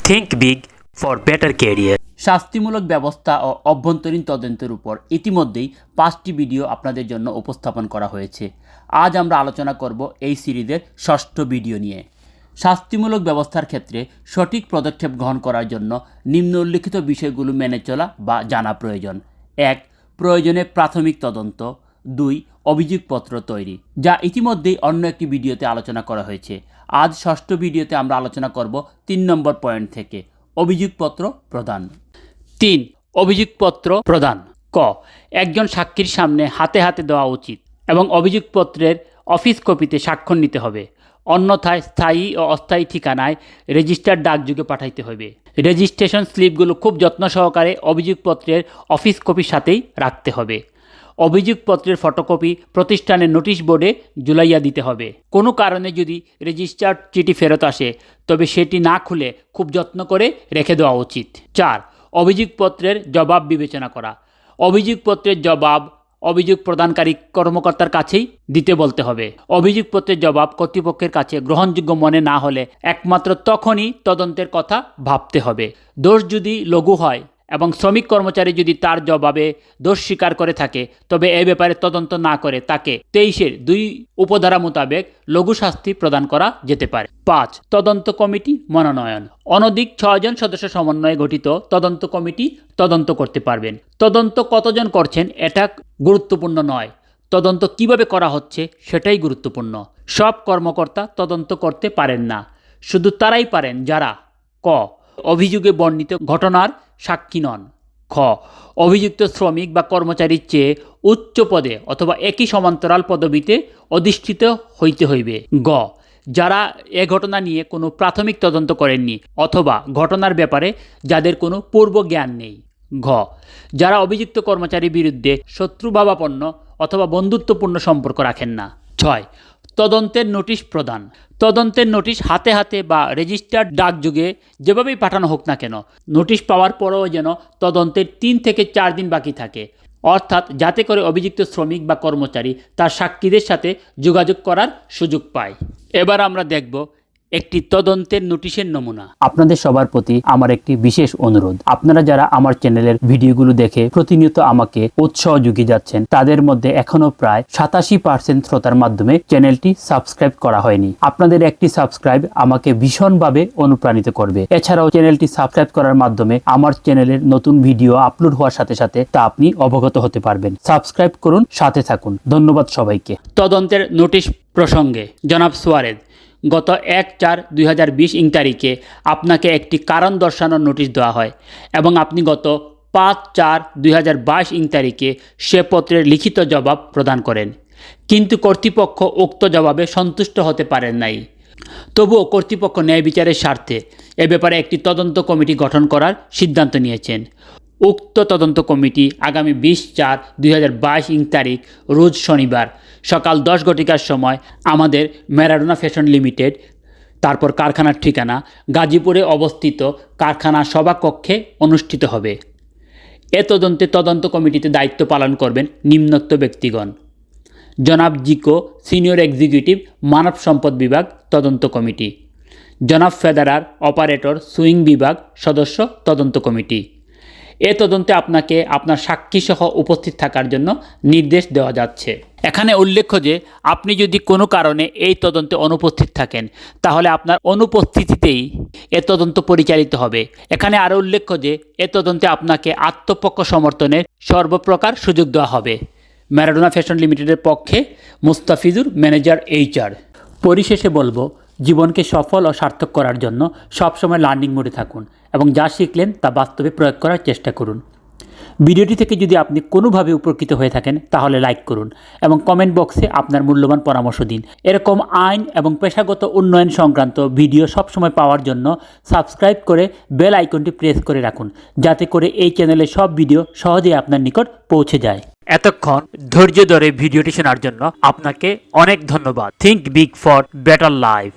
Think big for better career. শাস্তিমূলক ব্যবস্থা ও অভ্যন্তরীণ তদন্তের উপর ইতিমধ্যেই 5টি ভিডিও আপনাদের জন্য উপস্থাপন করা হয়েছে। আজ আমরা আলোচনা করব এই সিরিজের 6ঠ ভিডিও নিয়ে। শাস্তিমূলক ব্যবস্থার ক্ষেত্রে সঠিক পদক্ষেপ গ্রহণ করার জন্য নিম্ন উল্লিখিত বিষয়গুলো মেনে চলা বা জানা প্রয়োজন। 1. প্রয়োজনে প্রাথমিক তদন্ত। 2. অভিযোগপত্র তৈরি, যা ইতিমধ্যেই অন্য একটি ভিডিওতে আলোচনা করা হয়েছে। আজ 6ঠ ভিডিওতে আমরা আলোচনা করব 3 নম্বর পয়েন্ট থেকে, অভিযোগপত্র প্রদান। 3. অভিযোগপত্র প্রদান। ক. একজন সাক্ষীর সামনে হাতে হাতে দেওয়া উচিত এবং অভিযোগপত্রের অফিস কপিতে স্বাক্ষর নিতে হবে, অন্যথায় স্থায়ী ও অস্থায়ী ঠিকানায় রেজিস্টার্ড ডাকযোগে পাঠাইতে হবে। রেজিস্ট্রেশন স্লিপগুলো খুব যত্ন সহকারে অভিযোগপত্রের অফিস কপির সাথেই রাখতে হবে। অভিযোগপত্রের ফটোকপি প্রতিষ্ঠানের নোটিশ বোর্ডে ঝুলাইয়া দিতে হবে। কোনো কারণে যদি রেজিস্টার্ড চিঠি ফেরত আসে তবে সেটি না খুলে খুব যত্ন করে রেখে দেওয়া উচিত। 4. অভিযোগপত্রের জবাব বিবেচনা করা। অভিযোগপত্রের জবাব অভিযোগ প্রদানকারী কর্মকর্তার কাছেই দিতে বলতে হবে। অভিযোগপত্রের জবাব কর্তৃপক্ষের কাছে গ্রহণযোগ্য মনে না হলে একমাত্র তখনই তদন্তের কথা ভাবতে হবে। দোষ যদি লঘু হয় এবং শ্রমিক কর্মচারী যদি তার জবাবে দোষ স্বীকার করে থাকে তবে এ ব্যাপারে তদন্ত না করে তাকে 23(2) উপধারা মোতাবেক লঘু শাস্তি প্রদান করা যেতে পারে। 5. তদন্ত কমিটি মনোনয়ন। অনধিক 6 জন সদস্য সমন্বয়ে গঠিত তদন্ত কমিটি তদন্ত করতে পারবেন। তদন্ত কতজন করছেন এটা গুরুত্বপূর্ণ নয়, তদন্ত কিভাবে করা হচ্ছে সেটাই গুরুত্বপূর্ণ। সব কর্মকর্তা তদন্ত করতে পারেন না, শুধু তারাই পারেন যারা ক. অভিযোগে বর্ণিত ঘটনার সাক্ষী নন। খ. অভিযুক্ত শ্রমিক বা কর্মচারীর চেয়ে উচ্চ পদে অথবা একই সমান্তরাল পদবিতে অধিষ্ঠিত হইতে হইবে। গ. যারা এ ঘটনা নিয়ে কোনো প্রাথমিক তদন্ত করেননি অথবা ঘটনার ব্যাপারে যাদের কোনো পূর্ব জ্ঞান নেই। ঘ. যারা অভিযুক্ত কর্মচারীর বিরুদ্ধে শত্রুভাবাপন্ন অথবা বন্ধুত্বপূর্ণ সম্পর্ক রাখেন না। 6. তদন্তের নোটিশ প্রদান। তদন্তের নোটিশ হাতে হাতে বা রেজিস্টার্ড ডাকযোগে যেভাবেই পাঠানো হোক না কেন, নোটিশ পাওয়ার পরেও যেন তদন্তের 3 থেকে 4 দিন বাকি থাকে, অর্থাৎ যাতে করে অভিযুক্ত শ্রমিক বা কর্মচারী তার সাক্ষীদের সাথে যোগাযোগ করার সুযোগ পায়। এবার আমরা দেখব একটি তদন্তের নোটিশের নমুনা। আপনাদের সবার প্রতি আমার একটি বিশেষ অনুরোধ, আপনারা যারা আমার চ্যানেলের ভিডিওগুলো দেখে প্রতিনিয়ত আমাকে উৎসাহ জুগিয়ে যাচ্ছেন তাদের মধ্যে এখনো প্রায় 87% শ্রোতার মাধ্যমে চ্যানেলটি সাবস্ক্রাইব করা হয়নি। আপনাদের একটি সাবস্ক্রাইব আমাকে ভীষণভাবে অনুপ্রাণিত করবে। এছাড়াও চ্যানেলটি সাবস্ক্রাইব করার মাধ্যমে আমার চ্যানেলের নতুন ভিডিও আপলোড হওয়ার সাথে সাথে তা আপনি অবগত হতে পারবেন। সাবস্ক্রাইব করুন, সাথে থাকুন। ধন্যবাদ সবাইকে। তদন্তের নোটিশ প্রসঙ্গে জনাব সুয়ারেজ, গত 1/4/2020 তারিখে আপনাকে একটি কারণ দর্শানোর নোটিশ দেওয়া হয় এবং আপনি গত 5/4/2022 তারিখে সে পত্রের লিখিত জবাব প্রদান করেন, কিন্তু কর্তৃপক্ষ উক্ত জবাবে সন্তুষ্ট হতে পারেন নাই। তবুও কর্তৃপক্ষ ন্যায় বিচারের স্বার্থে এ ব্যাপারে একটি তদন্ত কমিটি গঠন করার সিদ্ধান্ত নিয়েছেন। উক্ত তদন্ত কমিটি আগামী 20/4/2022 তারিখ রোজ শনিবার সকাল 10 ঘটিকার সময় আমাদের ম্যারাডোনা ফ্যাশন লিমিটেড, তারপর কারখানার ঠিকানা গাজীপুরে অবস্থিত কারখানা সভাকক্ষে অনুষ্ঠিত হবে। এ তদন্তে তদন্ত কমিটিতে দায়িত্ব পালন করবেন নিম্নোক্ত ব্যক্তিগণ: জনাব জিকো, সিনিয়র এক্সিকিউটিভ, মানব সম্পদ বিভাগ, তদন্ত কমিটি; জনাব ফেদারার, অপারেটর, সুইং বিভাগ, সদস্য, তদন্ত কমিটি। এ তদন্তে আপনাকে আপনার সাক্ষী সহ উপস্থিত থাকার জন্য নির্দেশ দেওয়া যাচ্ছে। এখানে উল্লেখ্য যে আপনি যদি কোনো কারণে এই তদন্তে অনুপস্থিত থাকেন তাহলে আপনার অনুপস্থিতিতেই এ তদন্ত পরিচালিত হবে। এখানে আরও উল্লেখ্য যে এ তদন্তে আপনাকে আত্মপক্ষ সমর্থনের সর্বপ্রকার সুযোগ দেওয়া হবে। ম্যারাডোনা ফ্যাশন লিমিটেডের পক্ষে মুস্তাফিজুর, ম্যানেজার, HR। পরিশেষে বলবো, জীবনকে সফল ও সার্থক করার জন্য সবসময় লার্নিং মোডে থাকুন এবং যা শিখলেন তা বাস্তবে প্রয়োগ করার চেষ্টা করুন। ভিডিওটি থেকে যদি আপনি কোনোভাবে উপকৃত হয়ে থাকেন তাহলে লাইক করুন এবং কমেন্ট বক্সে আপনার মূল্যবান পরামর্শ দিন। এরকম আইন এবং পেশাগত উন্নয়ন সংক্রান্ত ভিডিও সবসময় পাওয়ার জন্য সাবস্ক্রাইব করে বেল আইকনটি প্রেস করে রাখুন, যাতে করে এই চ্যানেলের সব ভিডিও সহজেই আপনার নিকট পৌঁছে যায়। এতক্ষণ ধৈর্য ধরে ভিডিওটি শোনার জন্য আপনাকে অনেক ধন্যবাদ। Think big for better life.